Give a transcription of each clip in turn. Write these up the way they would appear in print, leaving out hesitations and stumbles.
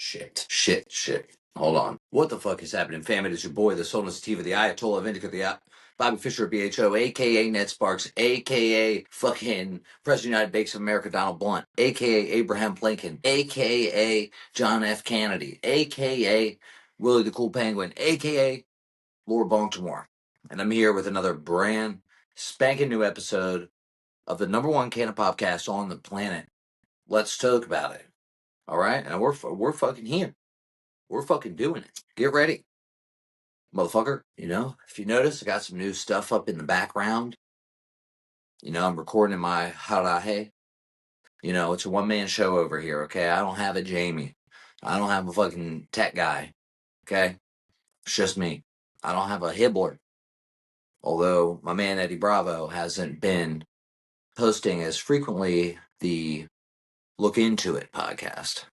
Shit. Hold on. What the fuck is happening, fam? It is your boy, the Soul Sativa, the Ayatollah of Indica, the Bobby Fisher of BHO, a.k.a. Ned Sparks, a.k.a. fucking President of the United States of America, Donald Blunt, a.k.a. Abraham Lincoln, a.k.a. John F. Kennedy, a.k.a. Willie the Cool Penguin, a.k.a. Lord Bongtimore. And I'm here with another brand spanking new episode of the number one Cannabis podcast on the planet. Let's talk about it. All right? And we're fucking here. We're fucking doing it. Get ready, motherfucker. You know, if you notice, I got some new stuff up in the background. You know, I'm recording in my harahe. You know, it's a one-man show over here, okay? I don't have a Jamie. I don't have a fucking tech guy, okay? It's just me. I don't have a Hibbler. Although my man Eddie Bravo hasn't been posting as frequently the Look Into It podcast.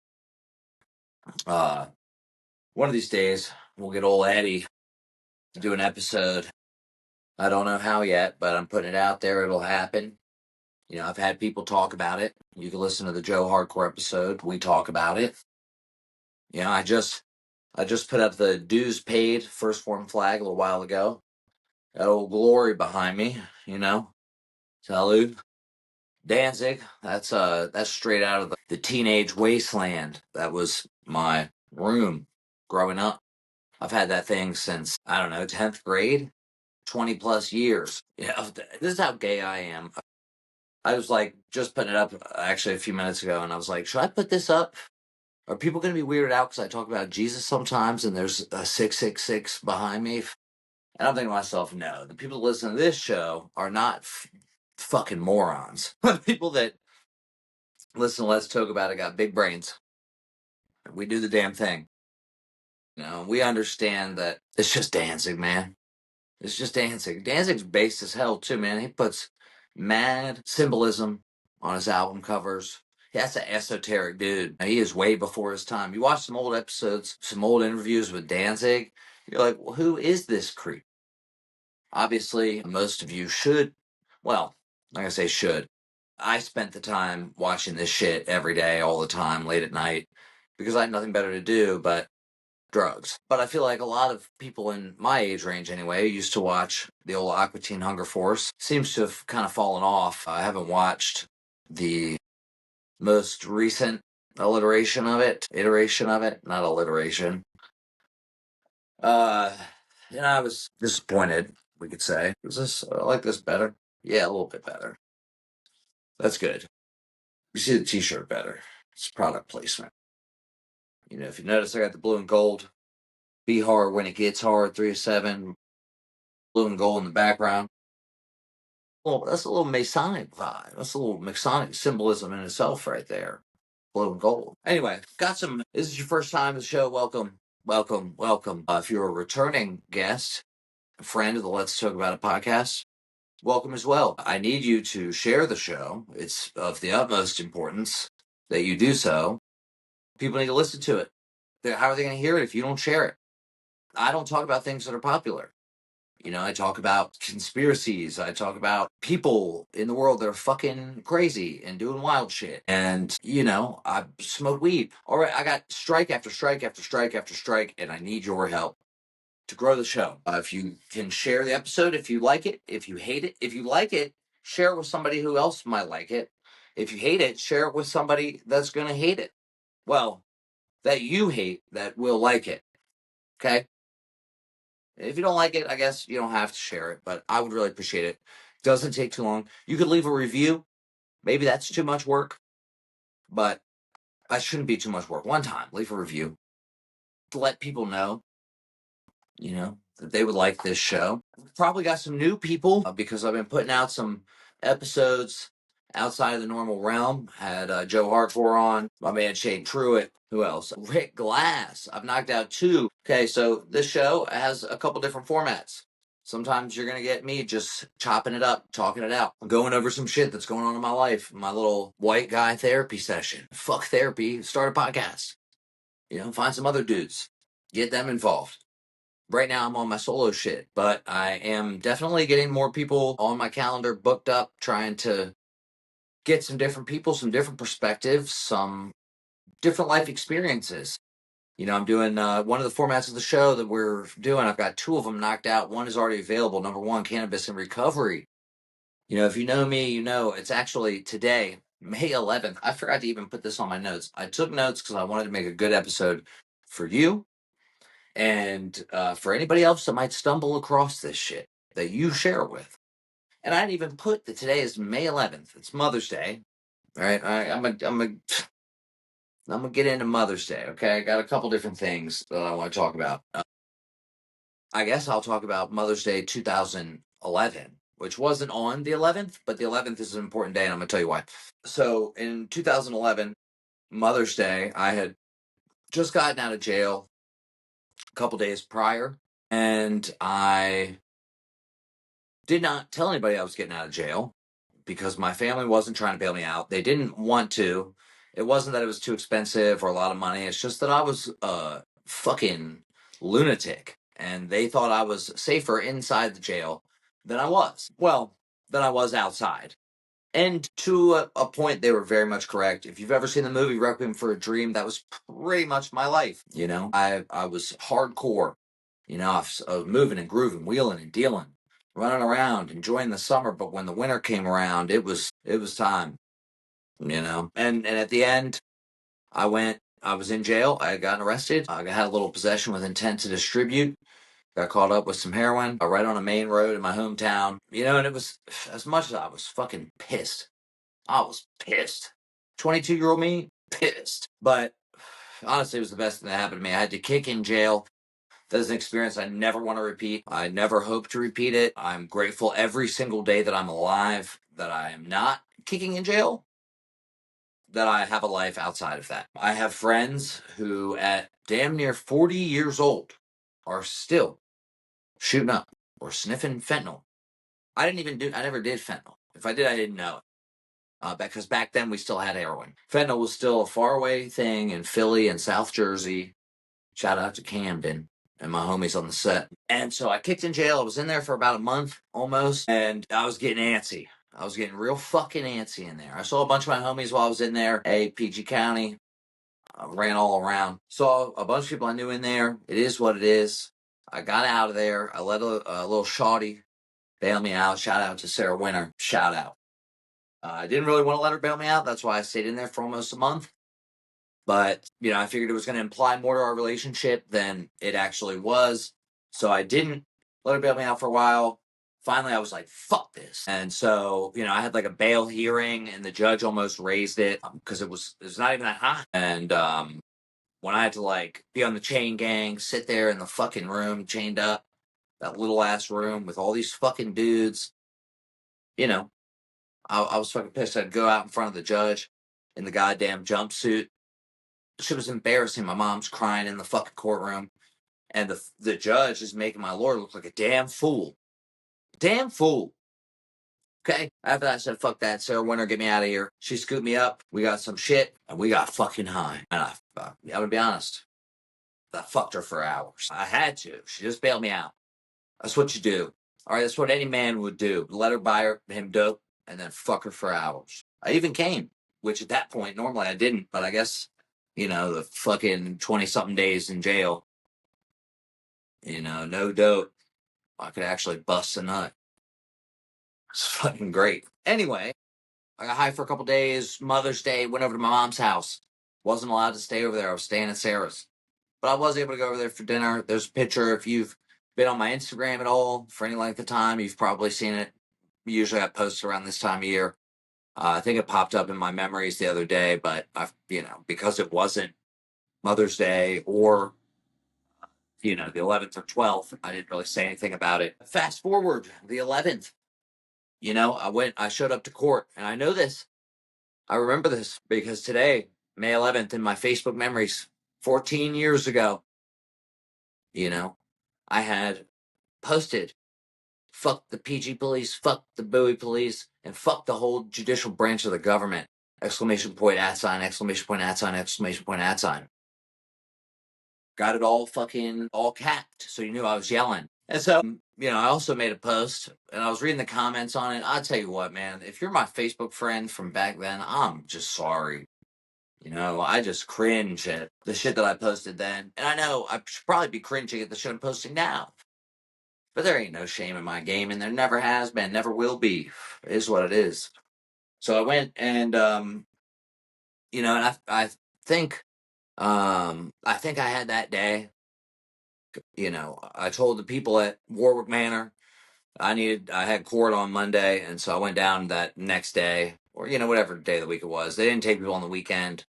One of these days, we'll get old Eddie to do an episode. I don't know how yet, but I'm putting it out there. It'll happen. You know, I've had people talk about it. You can listen to the Joe Hardcore episode. We talk about it. You know, I just put up the dues paid first form flag a little while ago. Got old Glory behind me, you know. Salud. Danzig. That's straight out of the teenage wasteland. That was my room growing up. I've had that thing since, I don't know, 10th grade. 20 plus years. Yeah, this is how gay I am. I was like, just putting it up actually a few minutes ago, and I was like, should I put this up? Are people going to be weirded out because I talk about Jesus sometimes and there's a 666 behind me? And I'm thinking to myself, no, the people that listen to this show are not fucking morons. The people that listen to Let's Talk About It got big brains. We do the damn thing. You know, we understand that it's just Danzig, man. It's just Danzig. Danzig's based as hell, too, man. He puts mad symbolism on his album covers. That's an esoteric dude. He is way before his time. You watch some old episodes, some old interviews with Danzig, you're like, well, who is this creep? Obviously, most of you should. Well, like I say should. I spent the time watching this shit every day, all the time, late at night, because I had nothing better to do but drugs. But I feel like a lot of people in my age range anyway used to watch the old Aqua Teen Hunger Force. Seems to have kind of fallen off. I haven't watched the most recent iteration of it, not alliteration. And I was disappointed, we could say. I like this better? Yeah, a little bit better. That's good. You see the t-shirt better. It's product placement. You know, if you notice, I got the blue and gold. Be hard when it gets hard, 3 of 7. Blue and gold in the background. Well, that's a little Masonic vibe. That's a little Masonic symbolism in itself right there. Blue and gold. Anyway, this is your first time to the show. Welcome. If you're a returning guest, a friend of the Let's Talk About It podcast, welcome as well. I need you to share the show. It's of the utmost importance that you do so. People need to listen to it. How are they going to hear it if you don't share it? I don't talk about things that are popular. You know, I talk about conspiracies. I talk about people in the world that are fucking crazy and doing wild shit. And, you know, I smoke weed. All right, I got strike after strike after strike after strike, and I need your help to grow the show. If you can share the episode, if you like it, if you hate it, if you like it, share it with somebody who else might like it. If you hate it, share it with somebody that's going to hate it. Well, that you hate, that will like it. Okay? If you don't like it, I guess you don't have to share it, but I would really appreciate it. Doesn't take too long. You could leave a review. Maybe that's too much work, but that shouldn't be too much work. One time, leave a review to let people know, you know, that they would like this show. Probably got some new people because I've been putting out some episodes outside of the normal realm. Had Joe Hardcore on, my man Shane Truitt. Who else? Rick Glass. I've knocked out 2. Okay, so this show has a couple different formats. Sometimes you're going to get me just chopping it up, talking it out, going over some shit that's going on in my life, my little white guy therapy session. Fuck therapy, start a podcast. You know, find some other dudes, get them involved. Right now I'm on my solo shit, but I am definitely getting more people on my calendar booked up, trying to get some different people, some different perspectives, some different life experiences. I'm doing one of the formats of the show that we're doing. I've got 2 of them knocked out. One is already available. Number 1, Cannabis and Recovery. If you know me, it's actually today, May 11th. I forgot to even put this on my notes. I took notes because I wanted to make a good episode for you and for anybody else that might stumble across this shit that you share with. And I didn't even put that today is May 11th. It's Mother's Day. All right. I'm gonna get into Mother's Day. Okay. I got a couple different things that I want to talk about. I guess I'll talk about Mother's Day 2011, which wasn't on the 11th, but the 11th is an important day, and I'm gonna tell you why. So in 2011, Mother's Day, I had just gotten out of jail a couple days prior, and I did not tell anybody I was getting out of jail because my family wasn't trying to bail me out. They didn't want to. It wasn't that it was too expensive or a lot of money. It's just that I was a fucking lunatic, and they thought I was safer inside the jail than I was. Well, than I was outside. And to a point, they were very much correct. If you've ever seen the movie Requiem for a Dream, that was pretty much my life. I was hardcore. I was moving and grooving, wheeling and dealing, running around, enjoying the summer. But when the winter came around, it was time. And at the end, I was in jail. I had gotten arrested. I had a little possession with intent to distribute. Got caught up with some heroin right on a main road in my hometown. And it was, as much as I was fucking pissed. I was pissed. 22-year-old me, pissed. But honestly, it was the best thing that happened to me. I had to kick in jail. That's an experience I never want to repeat. I never hope to repeat it. I'm grateful every single day that I'm alive, that I am not kicking in jail, that I have a life outside of that. I have friends who, at damn near 40 years old, are still shooting up or sniffing fentanyl. I never did fentanyl. If I did, I didn't know it. Because back then we still had heroin. Fentanyl was still a faraway thing in Philly and South Jersey. Shout out to Camden and my homies on the set. And so I kicked in jail. I was in there for about a month almost, and I was getting antsy. I was getting real fucking antsy in there. I saw a bunch of my homies while I was in there. PG County. I ran all around. Saw a bunch of people I knew in there. It is what it is. I got out of there. I let a little shawty bail me out. Shout out to Sarah Winter. Shout out. I didn't really want to let her bail me out. That's why I stayed in there for almost a month. But, I figured it was going to imply more to our relationship than it actually was. So I didn't let her bail me out for a while. Finally, I was like, fuck this. And so, I had like a bail hearing, and the judge almost raised it because it was not even that high. And when I had to like be on the chain gang, sit there in the fucking room, chained up, that little ass room with all these fucking dudes, I was fucking pissed. I'd go out in front of the judge in the goddamn jumpsuit. Shit was embarrassing. My mom's crying in the fucking courtroom, and the judge is making my lawyer look like a damn fool. Damn fool. Okay. After that, I said, fuck that. Sarah Winter, get me out of here. She scooped me up. We got some shit, and we got fucking high. And I'm gonna be honest, I fucked her for hours. I had to. She just bailed me out. That's what you do. All right, that's what any man would do. Let her buy him dope and then fuck her for hours. I even came, which at that point, normally I didn't, but I guess, the fucking 20-something days in jail, no dope, I could actually bust a nut. It's fucking great. Anyway, I got high for a couple days. Mother's Day, went over to my mom's house. Wasn't allowed to stay over there. I was staying at Sarah's. But I was able to go over there for dinner. There's a picture. If you've been on my Instagram at all for any length of time, you've probably seen it. Usually I post around this time of year. I think it popped up in my memories the other day, but because it wasn't Mother's Day or, the 11th or 12th, I didn't really say anything about it. Fast forward, the 11th, I showed up to court, and I know this. I remember this because today, May 11th, in my Facebook memories, 14 years ago, I had posted, fuck the PG police, fuck the Bowie police, and fuck the whole judicial branch of the government. Exclamation point, @ sign, exclamation point, @ sign, exclamation point, @ sign. Got it all fucking all capped, so you knew I was yelling. And so, I also made a post, and I was reading the comments on it. I'll tell you what, man, if you're my Facebook friend from back then, I'm just sorry. I just cringe at the shit that I posted then. And I know I should probably be cringing at the shit I'm posting now. But there ain't no shame in my game, and there never has been, never will be. It is what it is. So I went and and think I think I had that day. I told the people at Warwick Manor I had court on Monday, and so I went down that next day, or whatever day of the week it was. They didn't take people on the weekend.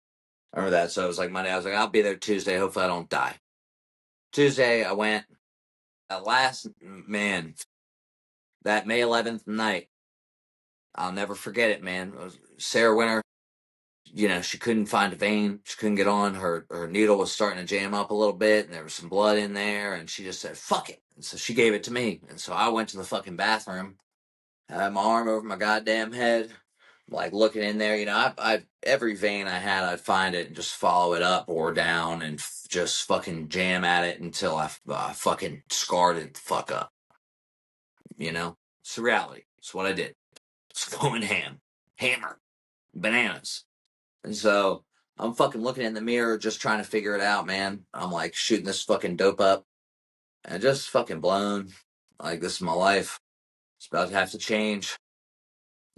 I remember that, so it was like Monday. I was like, I'll be there Tuesday. Hopefully, I don't die. Tuesday, I went. Last man, that May 11th night, I'll never forget it, man. It was Sarah Winter. She couldn't find a vein. She couldn't get on. Her needle was starting to jam up a little bit, and there was some blood in there. And she just said, "Fuck it." And so she gave it to me. And so I went to the fucking bathroom. I had my arm over my goddamn head, like looking in there. I every vein I had, I'd find it and just follow it up or down and just fucking jam at it until I fucking scarred it the fuck up. It's the reality. It's what I did. It's going hammer, bananas. And so I'm fucking looking in the mirror, just trying to figure it out, man. I'm like shooting this fucking dope up and just fucking blown. Like, this is my life. It's about to have to change,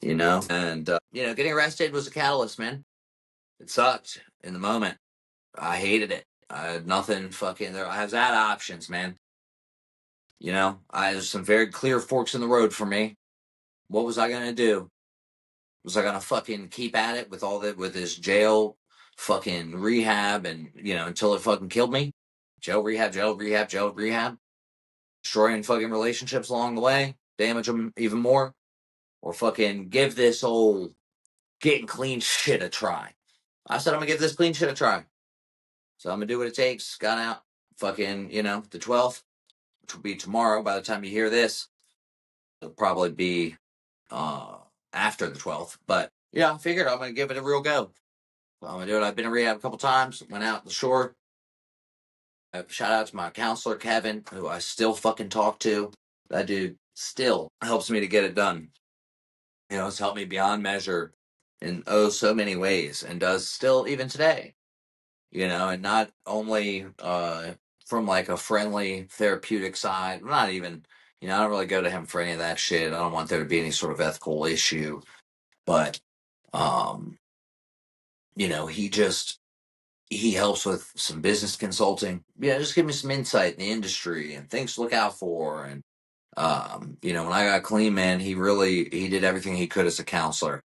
And, getting arrested was a catalyst, man. It sucked in the moment. I hated it. I had nothing fucking there. I was out of options, man. There's some very clear forks in the road for me. What was I going to do? Was I gonna fucking keep at it with with this jail, fucking rehab, and until it fucking killed me? Jail rehab, jail rehab, jail rehab, destroying fucking relationships along the way, damage them even more, or fucking give this old getting clean shit a try. I said I'm gonna give this clean shit a try, so I'm gonna do what it takes. Got out, fucking the 12th, which will be tomorrow. By the time you hear this, it'll probably be uh after the 12th, but yeah, I figured I'm gonna give it a real go. I'm gonna do it. I've been in rehab a couple times. Went out the shore. Shout out to my counselor Kevin, who I still fucking talk to. That dude still helps me to get it done. It's helped me beyond measure in so many ways, and does still even today. And not only from like a friendly therapeutic side. Not even. I don't really go to him for any of that shit. I don't want there to be any sort of ethical issue. But he helps with some business consulting. Yeah, just give me some insight in the industry and things to look out for. And when I got clean, man, he did everything he could as a counselor.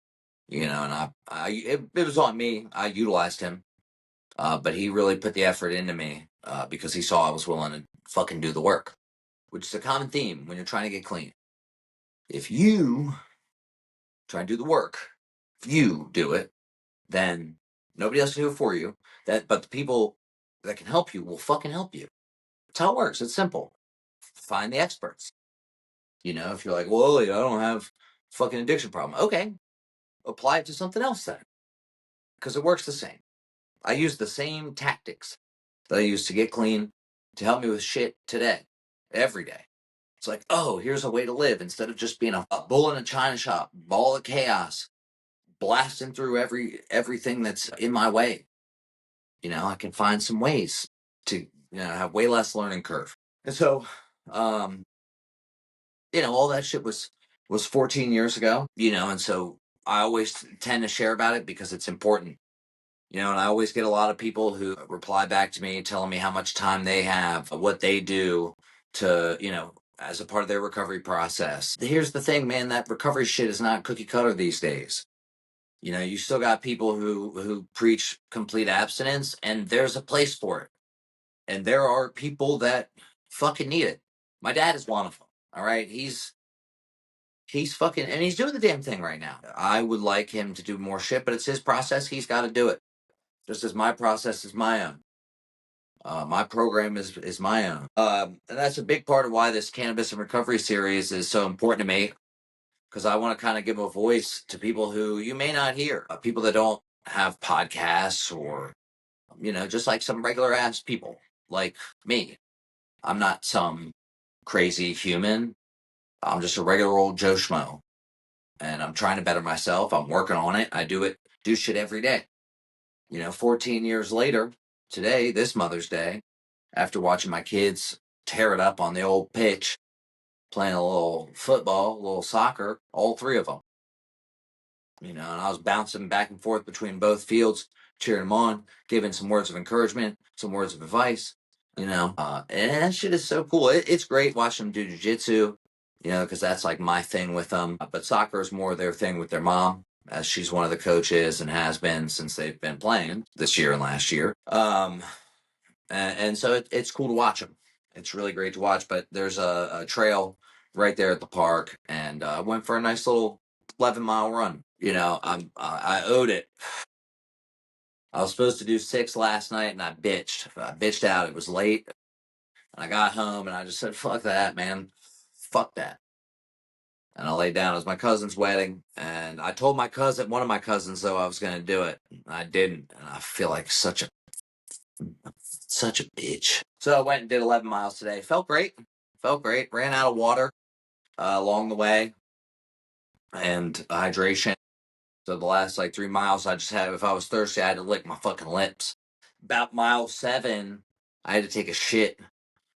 And it was on me. I utilized him, but he really put the effort into me because he saw I was willing to fucking do the work, which is a common theme when you're trying to get clean. If you try and do the work, if you do it, then nobody else can do it for you. But the people that can help you will fucking help you. That's how it works. It's simple. Find the experts. If you're like, well, I don't have fucking addiction problem. Okay, apply it to something else then, because it works the same. I use the same tactics that I used to get clean to help me with shit today, every day. It's like, oh, here's a way to live instead of just being a bull in a china shop, ball of chaos, blasting through everything that's in my way. I can find some ways to have way less learning curve. And so, all that shit was 14 years ago. And so I always tend to share about it because it's important. And I always get a lot of people who reply back to me telling me how much time they have, what they do to, as a part of their recovery process. Here's the thing, man, that recovery shit is not cookie cutter these days. You still got people who preach complete abstinence, and there's a place for it. And there are people that fucking need it. My dad is one of them. All right. He's fucking, and he's doing the damn thing right now. I would like him to do more shit, but it's his process. He's got to do it. Just as my process is my own. My program is my own. And that's a big part of why this Cannabis and Recovery series is so important to me, because I want to kind of give a voice to people who you may not hear, people that don't have podcasts, or, just like some regular ass people like me. I'm not some crazy human. I'm just a regular old Joe Schmo. And I'm trying to better myself. I'm working on it. I do shit every day. 14 years later, today, this Mother's Day, after watching my kids tear it up on the old pitch, playing a little football, a little soccer, all three of them. And I was bouncing back and forth between both fields, cheering them on, giving some words of encouragement, some words of advice, and that shit is so cool. It's great watching them do jiu-jitsu, because that's like my thing with them. But soccer is more their thing with their mom, as she's one of the coaches and has been since they've been playing this year and last year. And so it's cool to watch them. It's really great to watch. But there's a trail right there at the park, and I went for a nice little 11-mile run. I owed it. I was supposed to do 6 last night, and I bitched. I bitched out. It was late, and I got home, and I just said, "Fuck that, man. Fuck that." And I laid down. It was my cousin's wedding, and I told one of my cousins, though, I was going to do it. I didn't, and I feel like such a bitch. So I went and did 11 miles today. Felt great. Ran out of water along the way and hydration. So the last 3 miles, I just had, if I was thirsty, I had to lick my fucking lips. About mile 7, I had to take a shit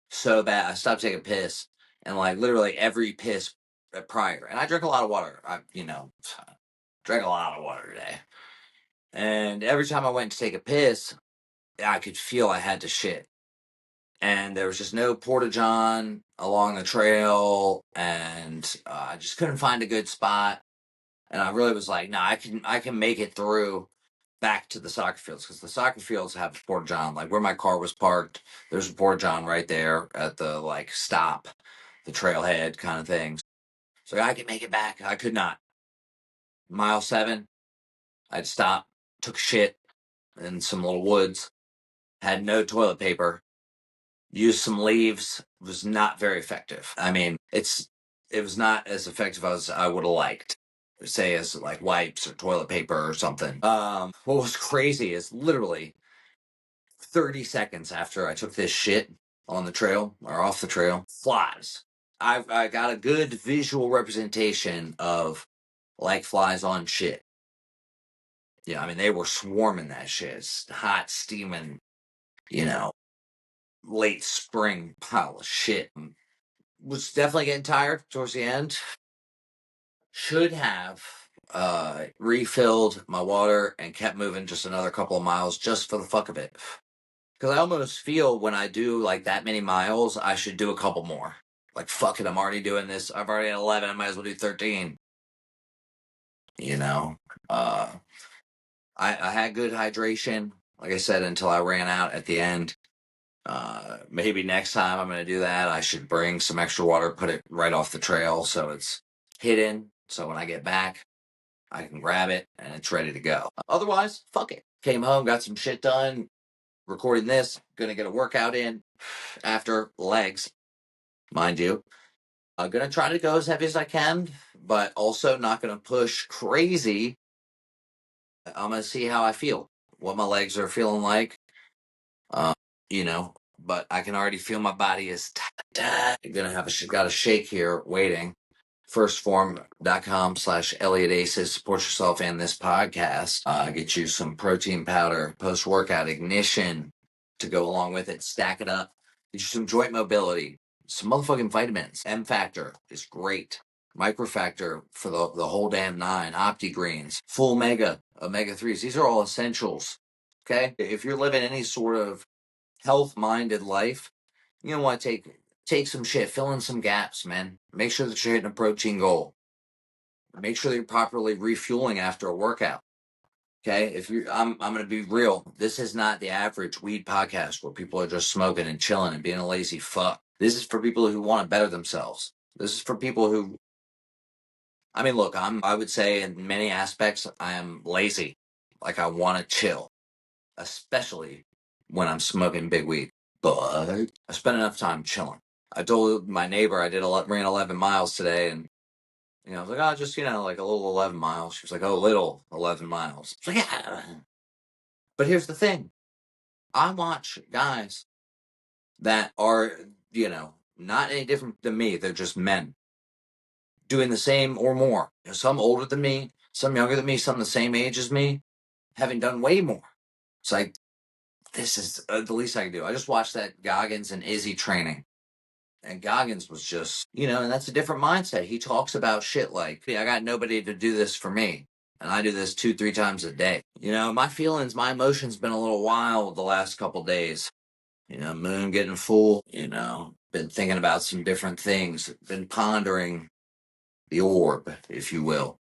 so bad. I stopped taking piss, and literally every piss prior. And I drink a lot of water. I drank a lot of water today. And every time I went to take a piss, I could feel I had to shit. And there was just no porta-john along the trail, and I just couldn't find a good spot. And I really was like, no, I can make it through back to the soccer fields, because the soccer fields have a porta-john. Like where my car was parked, there's a porta-john right there at the stop, the trailhead kind of thing. So I could make it back. I could not. Mile 7, I'd stop, took a shit in some little woods, had no toilet paper, used some leaves, was not very effective. I mean, it was not as effective as I would have liked, say as wipes or toilet paper or something. What was crazy is literally 30 seconds after I took this shit on the trail or off the trail, flies. I got a good visual representation of flies on shit. Yeah, I mean, they were swarming that shit. It's hot, steaming, late spring pile of shit. Was definitely getting tired towards the end. Should have refilled my water and kept moving just another couple of miles just for the fuck of it. Because I almost feel when I do that many miles, I should do a couple more. Fuck it, I'm already doing this. I've already had 11. I might as well do 13. I had good hydration, like I said, until I ran out at the end. Maybe next time I'm going to do that, I should bring some extra water, put it right off the trail so it's hidden. So when I get back, I can grab it and it's ready to go. Otherwise, fuck it. Came home, got some shit done, recording this, gonna get a workout in after legs, mind you. I'm gonna try to go as heavy as I can, but also not gonna push crazy. I'm gonna see how I feel, what my legs are feeling like. Uh, but I can already feel my body is tight. Gonna have got a shake here waiting. Firstform.com/ElliotAces. Support yourself and this podcast. Get you some protein powder, post-workout ignition to go along with it. Stack it up. Get you some joint mobility, some motherfucking vitamins. M Factor is great. Microfactor for the whole damn 9. Opti-greens. Full omega-3s. These are all essentials. Okay? If you're living any sort of health-minded life, you don't want to take some shit, fill in some gaps, man. Make sure that you're hitting a protein goal. Make sure that you're properly refueling after a workout. Okay, I'm gonna be real. This is not the average weed podcast where people are just smoking and chilling and being a lazy fuck. This is for people who want to better themselves. This is for people who, I mean, look, I would say in many aspects I am lazy. I want to chill, especially when I'm smoking big weed. But I spent enough time chilling. I told my neighbor I ran 11 miles today, and I was like, oh, just a little 11 miles. She was like, oh, little 11 miles. I was like, yeah. But here's the thing: I watch guys that are not any different than me. They're just men doing the same or more. Some older than me, some younger than me, some the same age as me, having done way more. It's like, this is the least I can do. I just watched that Goggins and Izzy training. And Goggins was just, and that's a different mindset. He talks about shit like, I got nobody to do this for me. And I do this 2-3 times a day. My feelings, my emotions been a little wild the last couple days. Moon getting full, been thinking about some different things, been pondering the orb, if you will.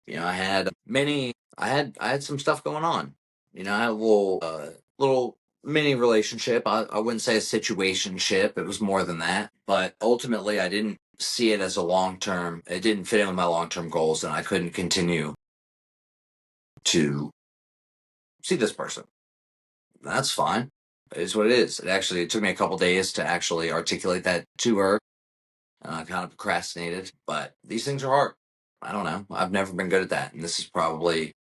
I had some stuff going on. I had a little mini relationship. I wouldn't say a situationship. It was more than that. But ultimately, I didn't see it as a long term. It didn't fit in with my long term goals, and I couldn't continue to see this person. That's fine. It is what it is. It took me a couple days to actually articulate that to her. I kind of procrastinated, but these things are hard. I don't know. I've never been good at that, and this is probably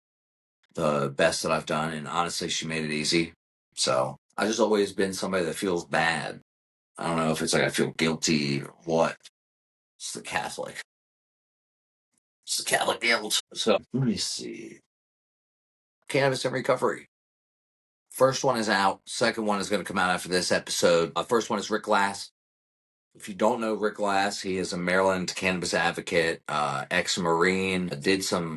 the best that I've done. And honestly, she made it easy. So I just always been somebody that feels bad. I don't know if it's like I feel guilty or what. It's the Catholic. It's the Catholic guilt. So let me see. Cannabis and recovery. First one is out. Second one is going to come out after this episode. First one is Rick Glass. If you don't know Rick Glass, he is a Maryland cannabis advocate, ex-Marine,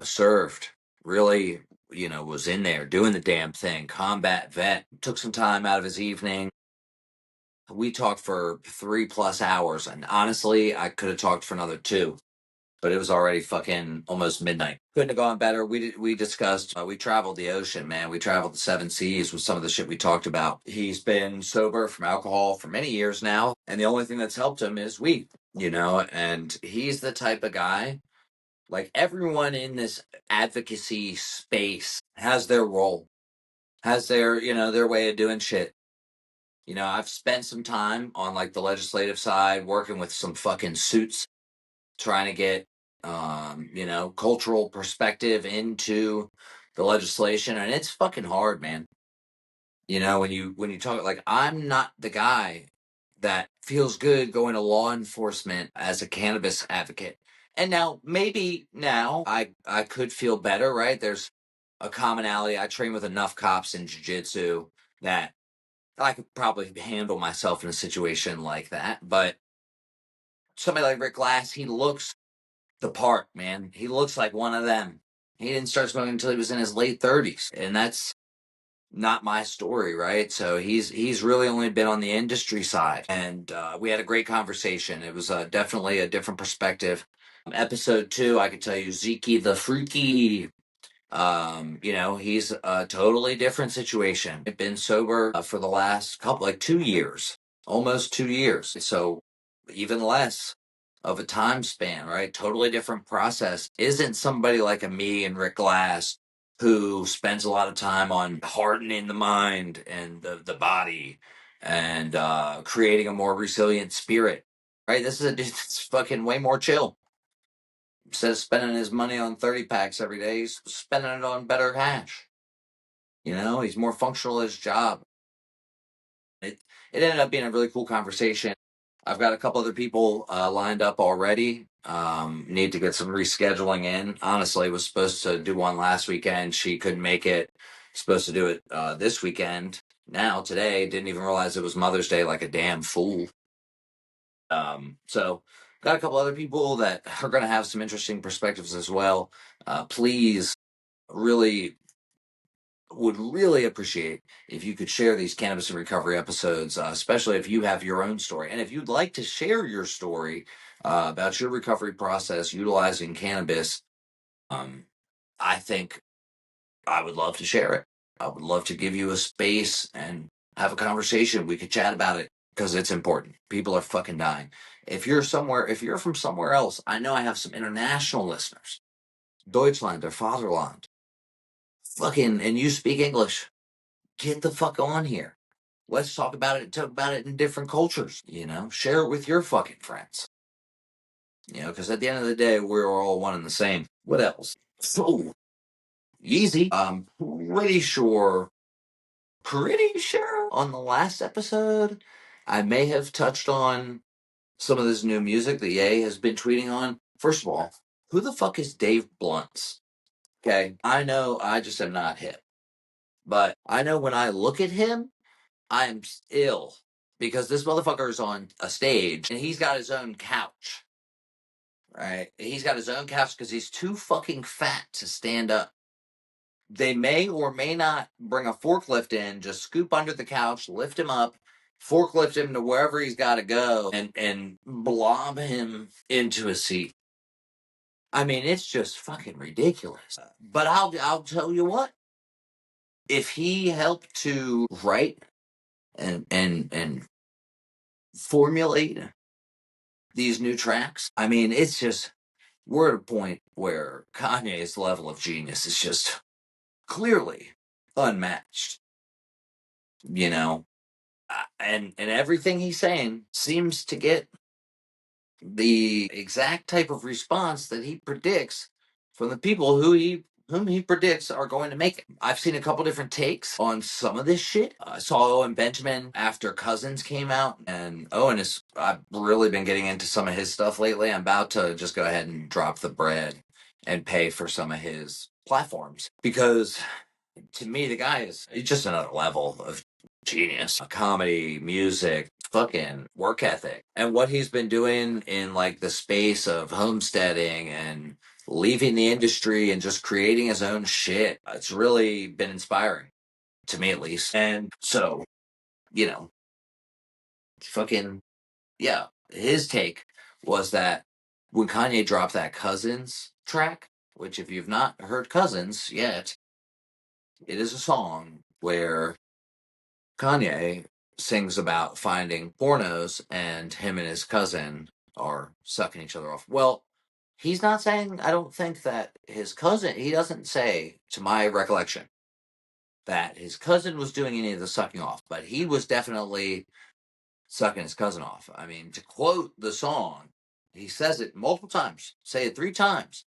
served, really, was in there doing the damn thing, combat vet, took some time out of his evening. We talked for 3+ hours, and honestly, I could have talked for another 2, but it was already fucking almost midnight. Couldn't have gone better. We discussed, we traveled the ocean, man. We traveled the 7 seas with some of the shit we talked about. He's been sober from alcohol for many years now, and the only thing that's helped him is weed, and he's the type of guy, like everyone in this advocacy space has their role, has their way of doing shit. I've spent some time on like the legislative side working with some fucking suits trying to get cultural perspective into the legislation, and it's fucking hard, man. When you talk, like, I'm not the guy that feels good going to law enforcement as a cannabis advocate. And now I could feel better, right? There's a commonality. I train with enough cops in jiu-jitsu that I could probably handle myself in a situation like that. But somebody like Rick Glass, he looks the part, man. He looks like one of them. He didn't start smoking until he was in his late 30s, and that's not my story, right? So he's really only been on the industry side, and we had a great conversation. It was definitely a different perspective. Episode 2, I could tell you, Zeke the Freaky. He's a totally different situation. I've been sober for the last 2 years, almost 2 years. So even less of a time span, right? Totally different process. Isn't somebody like a me and Rick Glass who spends a lot of time on hardening the mind and the body and creating a more resilient spirit, right? This is it's fucking way more chill. Instead of spending his money on 30 packs every day, he's spending it on better hash. He's more functional at his job. It ended up being a really cool conversation. I've got a couple other people lined up already. Need to get some rescheduling in. Honestly, was supposed to do one last weekend. She couldn't make it. Supposed to do it this weekend. Now, today, didn't even realize it was Mother's Day like a damn fool. So got a couple other people that are going to have some interesting perspectives as well. Please, would really appreciate if you could share these cannabis and recovery episodes, especially if you have your own story. And if you'd like to share your story about your recovery process utilizing cannabis, I think I would love to share it. I would love to give you a space and have a conversation. We could chat about it because it's important. People are fucking dying. If you're from somewhere else, I know I have some international listeners. Deutschland or Fatherland. Fucking, and you speak English. Get the fuck on here. Let's talk about it in different cultures, share it with your fucking friends, because at the end of the day, we're all one and the same. What else? So, Yeezy, I'm pretty sure on the last episode, I may have touched on some of this new music that Ye has been tweeting on. First of all, who the fuck is Dave Blunts? Okay, I know I just am not hip. But I know when I look at him, I'm ill because this motherfucker is on a stage and he's got his own couch. Right? He's got his own couch because he's too fucking fat to stand up. They may or may not bring a forklift in, just scoop under the couch, lift him up, forklift him to wherever he's got to go, and blob him into a seat. I mean, it's just fucking ridiculous. But I'll tell you what, if he helped to write and formulate these new tracks, I mean, it's just we're at a point where Kanye's level of genius is just clearly unmatched. You know, and everything he's saying seems to get the exact type of response that he predicts from the people whom he predicts are going to make it. I've seen a couple different takes on some of this shit. I saw Owen Benjamin after Cousins came out, and Owen is, I've really been getting into some of his stuff lately. I'm about to just go ahead and drop the bread and pay for some of his platforms because to me, the guy is he's just another level of genius. Comedy, music, fucking work ethic. And what he's been doing in like the space of homesteading and leaving the industry and just creating his own shit. It's really been inspiring to me at least. And so, you know, fucking yeah, his take was that when Kanye dropped that Cousins track, which if you've not heard Cousins yet, it is a song where Kanye sings about finding pornos and him and his cousin are sucking each other off. Well, he's not saying, I don't think that his cousin, he doesn't say, to my recollection, that his cousin was doing any of the sucking off, but he was definitely sucking his cousin off. I mean, to quote the song, he says it multiple times, say it 3 times.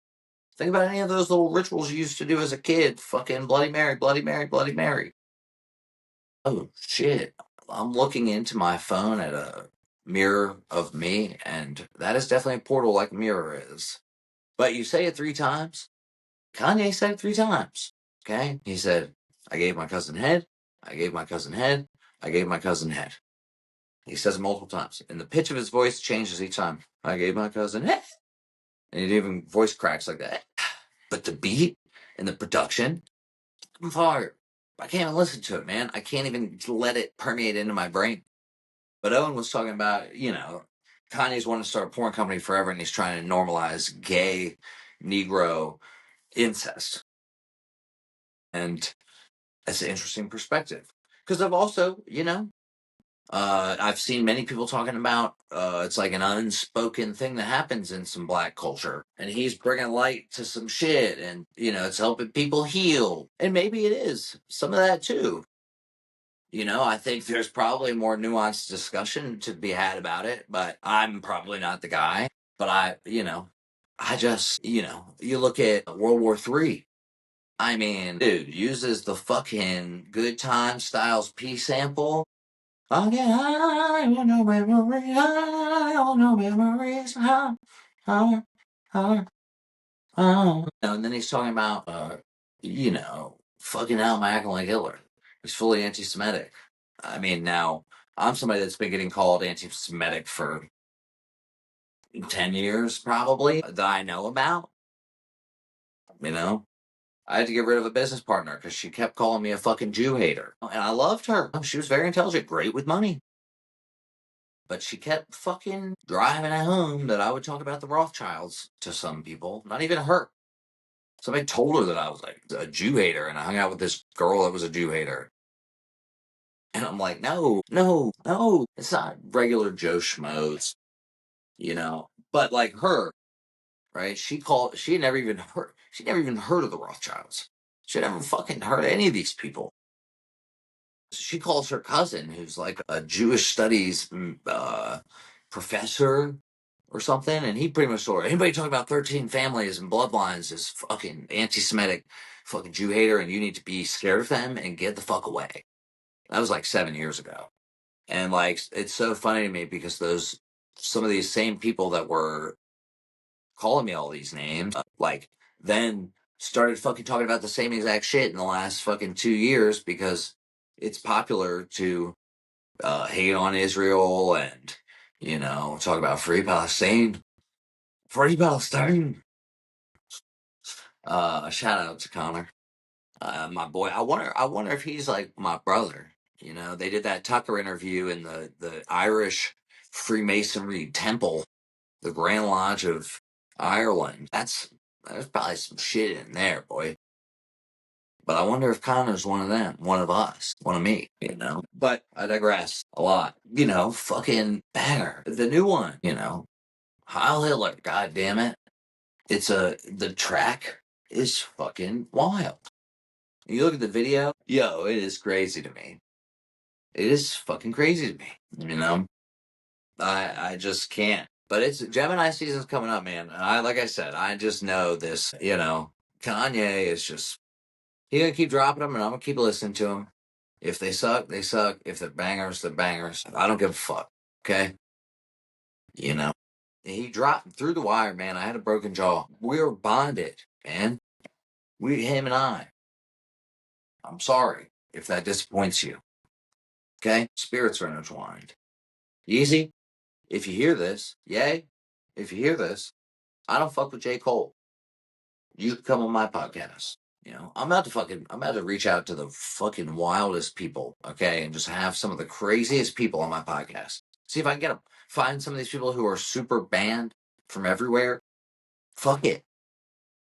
Think about any of those little rituals you used to do as a kid. Fucking Bloody Mary, Bloody Mary, Bloody Mary. Oh shit. I'm looking into my phone at a mirror of me, and that is definitely a portal like a mirror is. But you say it 3 times. Kanye said it 3 times. Okay? He said, I gave my cousin head, I gave my cousin head, I gave my cousin head. He says it multiple times. And the pitch of his voice changes each time. I gave my cousin head. And it even voice cracks like that. But the beat and the production, I'm fired. I can't even listen to it, man. I can't even let it permeate into my brain. But Owen was talking about, Kanye's wanted to start a porn company forever, and he's trying to normalize gay Negro incest. And that's an interesting perspective. Because I've also, I've seen many people talking about it's like an unspoken thing that happens in some black culture. And he's bringing light to some shit, and, it's helping people heal. And maybe it is some of that too. I think there's probably more nuanced discussion to be had about it, but I'm probably not the guy. But I just, you look at World War III. I mean, dude uses the fucking Good Time Styles P sample. Again, I want no memories, I want no memories, and then he's talking about, fucking hell, am I acting like Hitler? He's fully anti-Semitic. I mean, now, I'm somebody that's been getting called anti-Semitic for 10 years, probably, that I know about. I had to get rid of a business partner because she kept calling me a fucking Jew hater. And I loved her. She was very intelligent, great with money. But she kept fucking driving it home that I would talk about the Rothschilds to some people, not even her. Somebody told her that I was like a Jew hater, and I hung out with this girl that was a Jew hater. And I'm like, no, no, no, it's not regular Joe Schmoes, But like her, right? She never even heard of the Rothschilds. She never fucking heard of any of these people. She calls her cousin, who's like a Jewish studies professor or something, and he pretty much told her, anybody talking about 13 families and bloodlines is fucking anti-Semitic, fucking Jew hater, and you need to be scared of them and get the fuck away. That was like 7 years ago. And like, it's so funny to me because some of these same people that were calling me all these names, like then started fucking talking about the same exact shit in the last fucking 2 years because it's popular to hate on Israel and, talk about free Palestine. Free Palestine. Shout out to Connor, my boy. I wonder if he's like my brother. They did that Tucker interview in the Irish Freemasonry temple, the Grand Lodge of Ireland. There's probably some shit in there, boy. But I wonder if Connor's one of them, one of us, one of me. But I digress a lot. Fucking banger. The new one, Heil Hitler, god damn it. The track is fucking wild. You look at the video, yo, it is crazy to me. It is fucking crazy to me. I just can't. But it's Gemini season's coming up, man. And like I said, I just know this, Kanye is just, he gonna keep dropping them and I'm gonna keep listening to them. If they suck, they suck. If they're bangers, they're bangers. I don't give a fuck. Okay? You know. He dropped through the wire, man. I had a broken jaw. We were bonded, man. Him and I. I'm sorry if that disappoints you. Okay? Spirits are intertwined. Easy. If you hear this, yay. If you hear this, I don't fuck with J. Cole. You can come on my podcast. I'm about to reach out to the fucking wildest people, okay, and just have some of the craziest people on my podcast. See if I can get them. Find some of these people who are super banned from everywhere. Fuck it.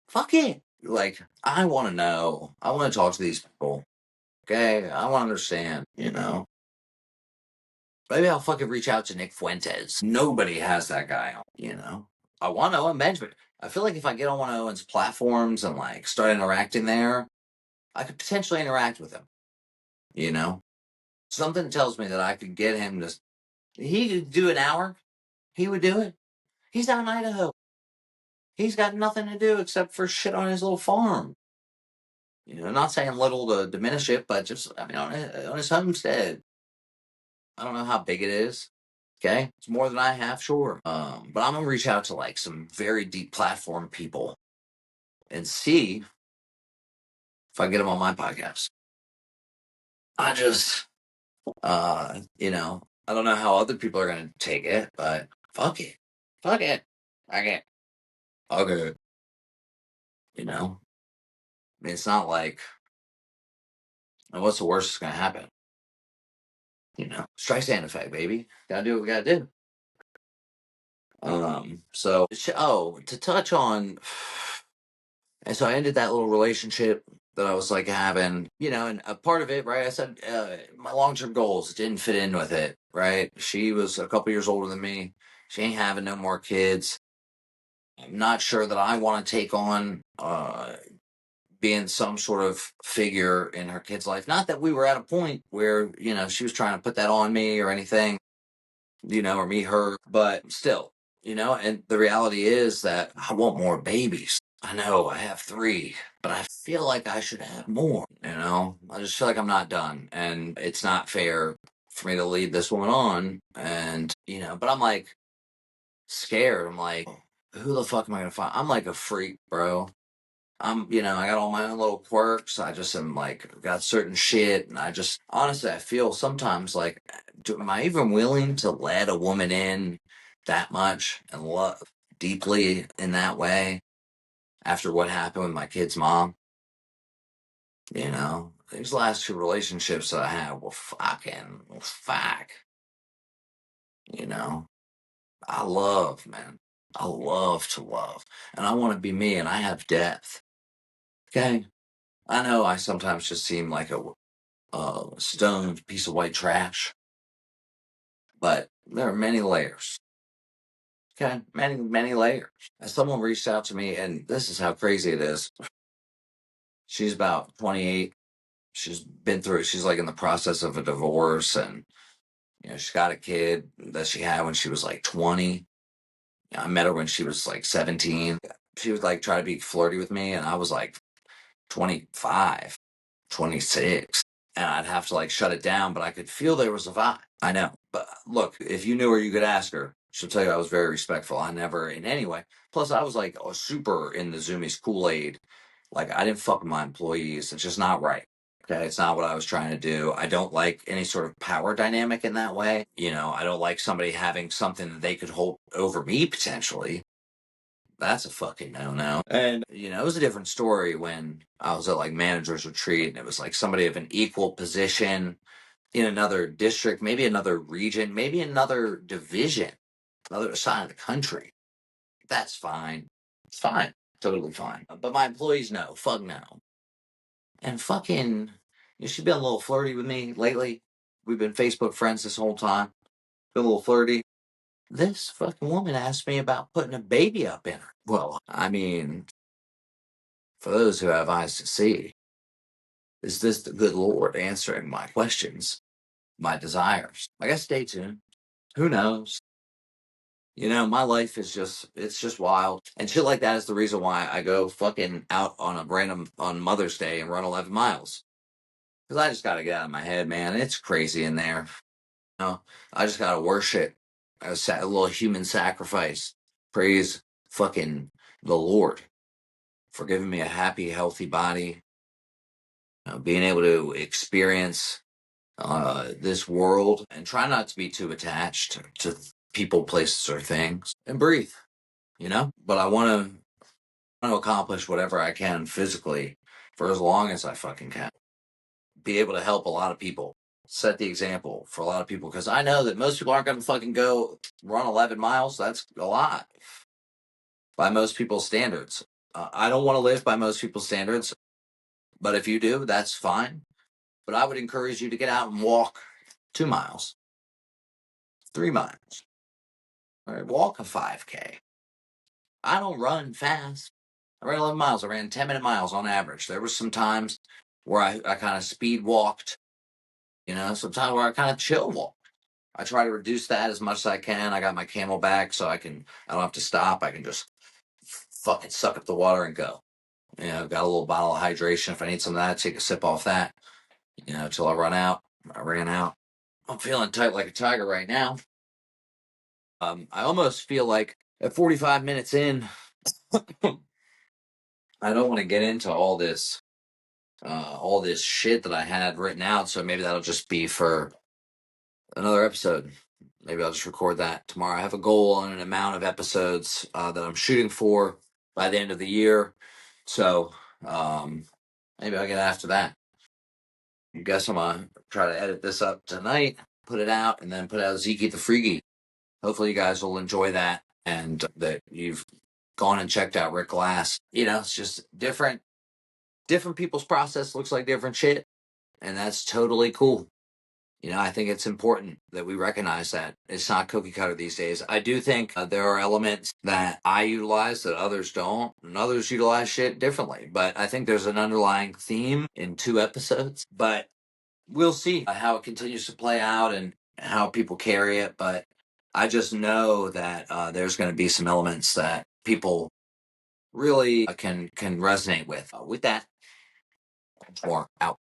Fuck it. Like, I want to know. I want to talk to these people. Okay? I want to understand. Maybe I'll fucking reach out to Nick Fuentes. Nobody has that guy on. I want Owen Benjamin. I feel like if I get on one of Owen's platforms and like start interacting there, I could potentially interact with him. Something tells me that I could get him to. He could do an hour. He would do it. He's out in Idaho. He's got nothing to do except for shit on his little farm. Not saying little to diminish it, but just, I mean, on his homestead. I don't know how big it is. Okay. It's more than I have, sure. But I'm going to reach out to like some very deep platform people and see if I can get them on my podcast. I just, I don't know how other people are going to take it, but fuck it. Fuck it. Fuck it. Okay. I mean, it's not like, what's the worst that's going to happen? Streisand effect, baby. Gotta do what we gotta do. To touch on, and so I ended that little relationship that I was like having, and a part of it, right? I said my long-term goals didn't fit in with it, right? She was a couple years older than me. She ain't having no more kids. I'm not sure that I want to take on being some sort of figure in her kid's life. Not that we were at a point where, she was trying to put that on me or anything, or me, her, but still, and the reality is that I want more babies. I know I have 3, but I feel like I should have more, I just feel like I'm not done and it's not fair for me to lead this woman on and, but I'm like scared. I'm like, who the fuck am I going to find? I'm like a freak, bro. I got all my own little quirks. I just am like, got certain shit. And I just, honestly, I feel sometimes like, am I even willing to let a woman in that much and love deeply in that way after what happened with my kid's mom? These last 2 relationships that I had were fuck. I love, man. I love to love. And I want to be me and I have depth. Okay? I know I sometimes just seem like a stoned piece of white trash, but there are many layers. Okay, many, many layers. As someone reached out to me, and this is how crazy it is. She's about 28. She's been through it. She's like in the process of a divorce, and she's got a kid that she had when she was like 20. I met her when she was like 17. She would like try to be flirty with me, and I was like 25, 26. And I'd have to like shut it down, but I could feel there was a vibe. I know. But look, if you knew her, you could ask her. She'll tell you I was very respectful. I never in any way. Plus, I was like super in the Zoomies Kool-Aid Like, I didn't fuck with my employees. It's just not right. Okay, it's not what I was trying to do. I don't like any sort of power dynamic in that way. I don't like somebody having something that they could hold over me potentially. That's a fucking no-no. And, it was a different story when I was at like manager's retreat and it was like somebody of an equal position in another district, maybe another region, maybe another division, another side of the country. That's fine. It's fine. Totally fine. But my employees know. Fuck no. And fucking, she's been a little flirty with me lately. We've been Facebook friends this whole time. Been a little flirty. This fucking woman asked me about putting a baby up in her. Well, I mean, for those who have eyes to see, is this the good Lord answering my questions, my desires? I guess stay tuned. Who knows? My life is it's just wild. And shit like that is the reason why I go fucking out on Mother's Day and run 11 miles. Because I just got to get out of my head, man. It's crazy in there. I just got to worship a little human sacrifice. Praise fucking the Lord for giving me a happy, healthy body. Being able to experience this world and try not to be too attached to people, places, or things, and breathe. But I want to accomplish whatever I can physically for as long as I fucking can. Be able to help a lot of people, set the example for a lot of people, because I know that most people aren't going to fucking go run 11 miles. That's a lot by most people's standards. I don't want to live by most people's standards, but if you do, that's fine. But I would encourage you to get out and walk 2 miles, 3 miles, or walk a 5K. I don't run fast. I ran 11 miles. I ran 10-minute miles on average. There was some times where I kind of speed walked, sometimes where I kind of chill walked. I try to reduce that as much as I can. I got my Camelback, so I don't have to stop. I can just fucking suck up the water and go. Got a little bottle of hydration. If I need some of that, take a sip off that, till I run out. I ran out. I'm feeling tight like a tiger right now. I almost feel like at 45 minutes in, I don't want to get into all this shit that I had written out. So maybe that'll just be for another episode. Maybe I'll just record that tomorrow. I have a goal on an amount of episodes that I'm shooting for by the end of the year. So maybe I'll get after that. I guess I'm going to try to edit this up tonight, put it out, and then put out Zeke the Freaky. Hopefully you guys will enjoy that and that you've gone and checked out Rick Glass. It's just different people's process looks like different shit, and that's totally cool. I think it's important that we recognize that it's not cookie cutter these days. I do think there are elements that I utilize that others don't, and others utilize shit differently. But I think there's an underlying theme in 2 episodes. But we'll see how it continues to play out and how people carry it. But I just know that there's going to be some elements that people really can resonate with. With that, more out.